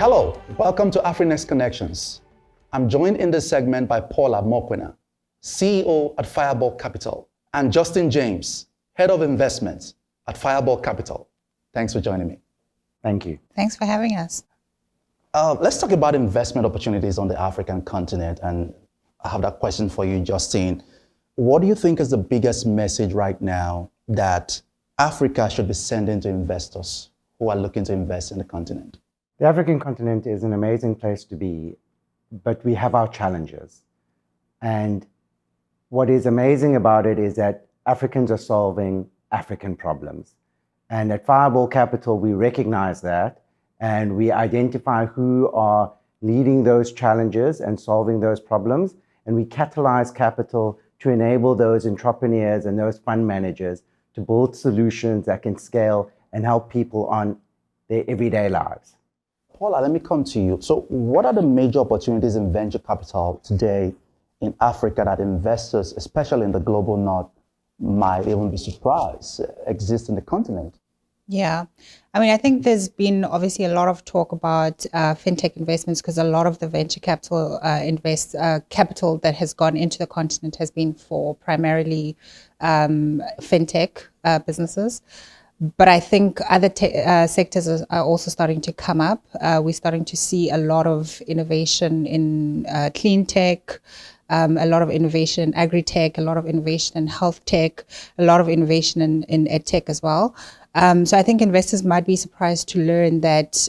Hello, welcome to AfriNEXT Connections. I'm joined in this segment by Paula Mokwena, CEO at Fireball Capital, and Justin James, Head of Investments at Fireball Capital. Thanks for joining me. Thank you. Thanks for having us. Let's talk about investment opportunities on the African continent. And I have that question for you, Justin. What do you think is the biggest message right now that Africa should be sending to investors who are looking to invest in the continent? The African continent is an amazing place to be, but we have our challenges. And what is amazing about it is that Africans are solving African problems. And at Fireball Capital, we recognize that, and we identify who are leading those challenges and solving those problems. And we catalyze capital to enable those entrepreneurs and those fund managers to build solutions that can scale and help people on their everyday lives. Paula, let me come to you. So what are the major opportunities in venture capital today in Africa that investors, especially in the global north, might even be surprised exist in the continent? Yeah, I mean, I think there's been obviously a lot of talk about fintech investments because a lot of the venture capital capital that has gone into the continent has been for primarily fintech businesses. But I think other sectors are also starting to come up. We're starting to see a lot of innovation in clean tech, a lot of innovation in agri-tech, a lot of innovation in health tech, a lot of innovation in ed tech as well. So I think investors might be surprised to learn that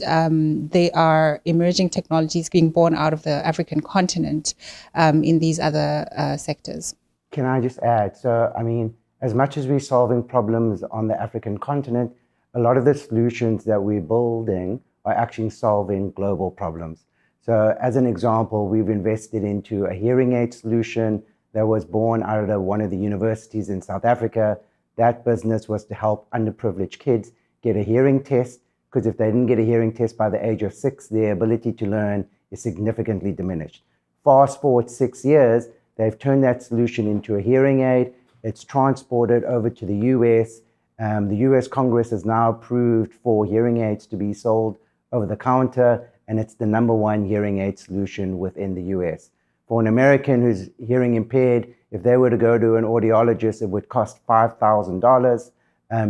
there are emerging technologies being born out of the African continent in these other sectors. Can I just add? So, I mean, as much as we're solving problems on the African continent, a lot of the solutions that we're building are actually solving global problems. So as an example, we've invested into a hearing aid solution that was born out of one of the universities in South Africa. That business was to help underprivileged kids get a hearing test, because if they didn't get a hearing test by the age of 6, their ability to learn is significantly diminished. Fast forward 6 years, they've turned that solution into a hearing aid. It's transported over to the US. The US Congress has now approved for hearing aids to be sold over the counter, and it's the #1 hearing aid solution within the US. For an American who's hearing impaired, if they were to go to an audiologist, it would cost $5,000.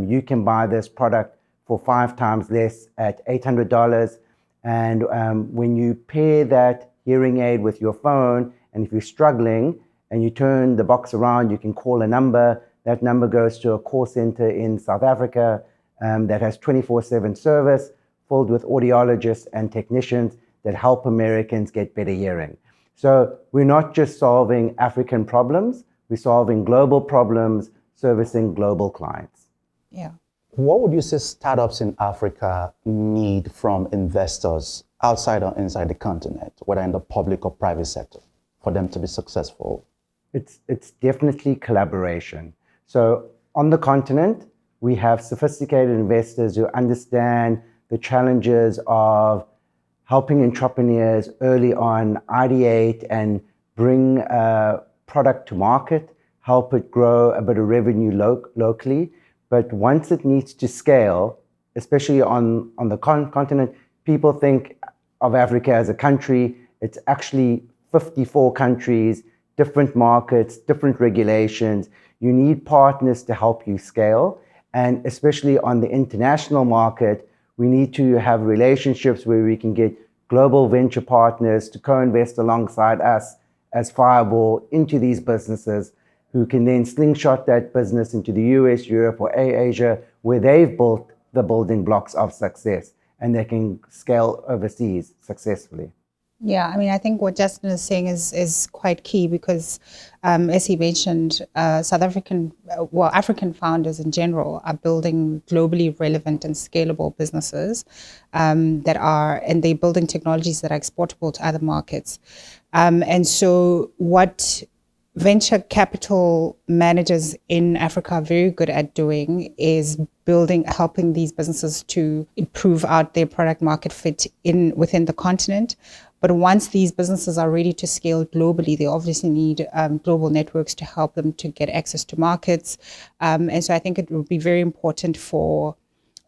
You can buy this product for 5 times less at $800. And when you pair that hearing aid with your phone, and if you're struggling, and you turn the box around, you can call a number. That number goes to a call center in South Africa that has 24/7 service filled with audiologists and technicians that help Americans get better hearing. So we're not just solving African problems, we're solving global problems, servicing global clients. Yeah. What would you say startups in Africa need from investors outside or inside the continent, whether in the public or private sector, for them to be successful? It's definitely collaboration. So on the continent, we have sophisticated investors who understand the challenges of helping entrepreneurs early on ideate and bring a product to market, help it grow a bit of revenue locally. But once it needs to scale, especially on the continent, people think of Africa as a country. It's actually 54 countries, different markets, different regulations. You need partners to help you scale. And especially on the international market, we need to have relationships where we can get global venture partners to co-invest alongside us as Fireball into these businesses, who can then slingshot that business into the US, Europe, or Asia, where they've built the building blocks of success and they can scale overseas successfully. Yeah, I mean, I think what Justin is saying is quite key because, as he mentioned, African founders in general are building globally relevant and scalable businesses and they're building technologies that are exportable to other markets. And so what venture capital managers in Africa are very good at doing is helping these businesses to improve out their product market fit within the continent. But once these businesses are ready to scale globally, they obviously need global networks to help them to get access to markets. And so I think it will be very important for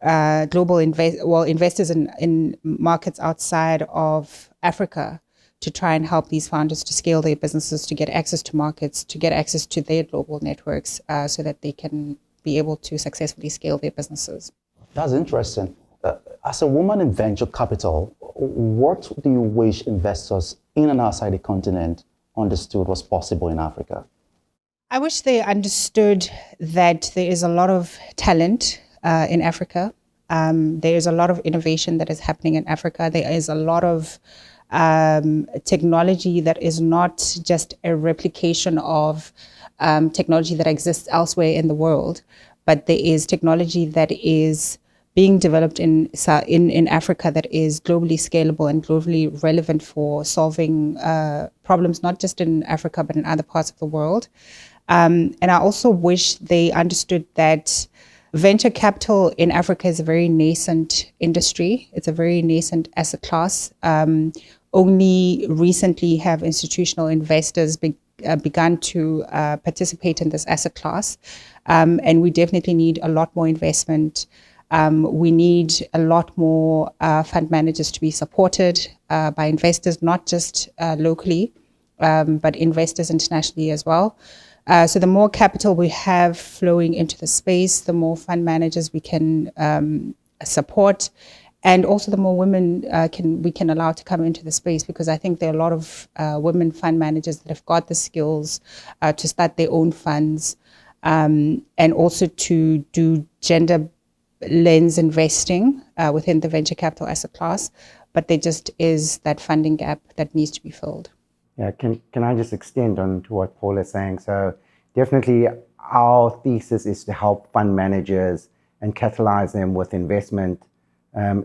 investors in markets outside of Africa to try and help these founders to scale their businesses, to get access to markets, to get access to their global networks, so that they can be able to successfully scale their businesses. That's interesting. As a woman in venture capital, what do you wish investors in and outside the continent understood was possible in Africa? I wish they understood that there is a lot of talent in Africa. There is a lot of innovation that is happening in Africa. There is a lot of technology that is not just a replication of technology that exists elsewhere in the world, but there is technology that is being developed in Africa that is globally scalable and globally relevant for solving problems, not just in Africa, but in other parts of the world. And I also wish they understood that venture capital in Africa is a very nascent industry. It's a very nascent asset class. Only recently have institutional investors begun to participate in this asset class. And we definitely need a lot more investment. We need a lot more fund managers to be supported by investors, not just locally, but investors internationally as well. So the more capital we have flowing into the space, the more fund managers we can support, and also the more women we can allow to come into the space, because I think there are a lot of women fund managers that have got the skills to start their own funds, and also to do gender lens investing within the venture capital asset class. But there just is that funding gap that needs to be filled. Yeah, can I just extend on to what Paula is saying? So definitely our thesis is to help fund managers and catalyze them with investment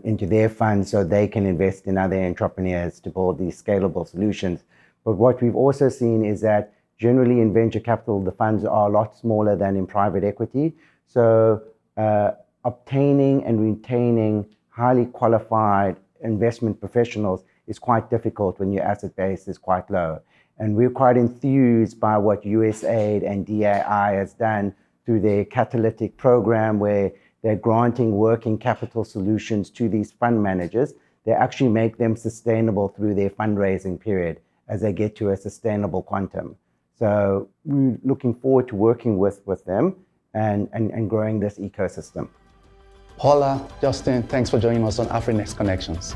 into their funds so they can invest in other entrepreneurs to build these scalable solutions. But what we've also seen is that generally in venture capital, the funds are a lot smaller than in private equity. So obtaining and retaining highly qualified investment professionals is quite difficult when your asset base is quite low. And we're quite enthused by what USAID and DAI has done through their catalytic program, where they're granting working capital solutions to these fund managers. They actually make them sustainable through their fundraising period as they get to a sustainable quantum. So we're looking forward to working with them and growing this ecosystem. Paula, Justin, thanks for joining us on AfriNEXT Connections.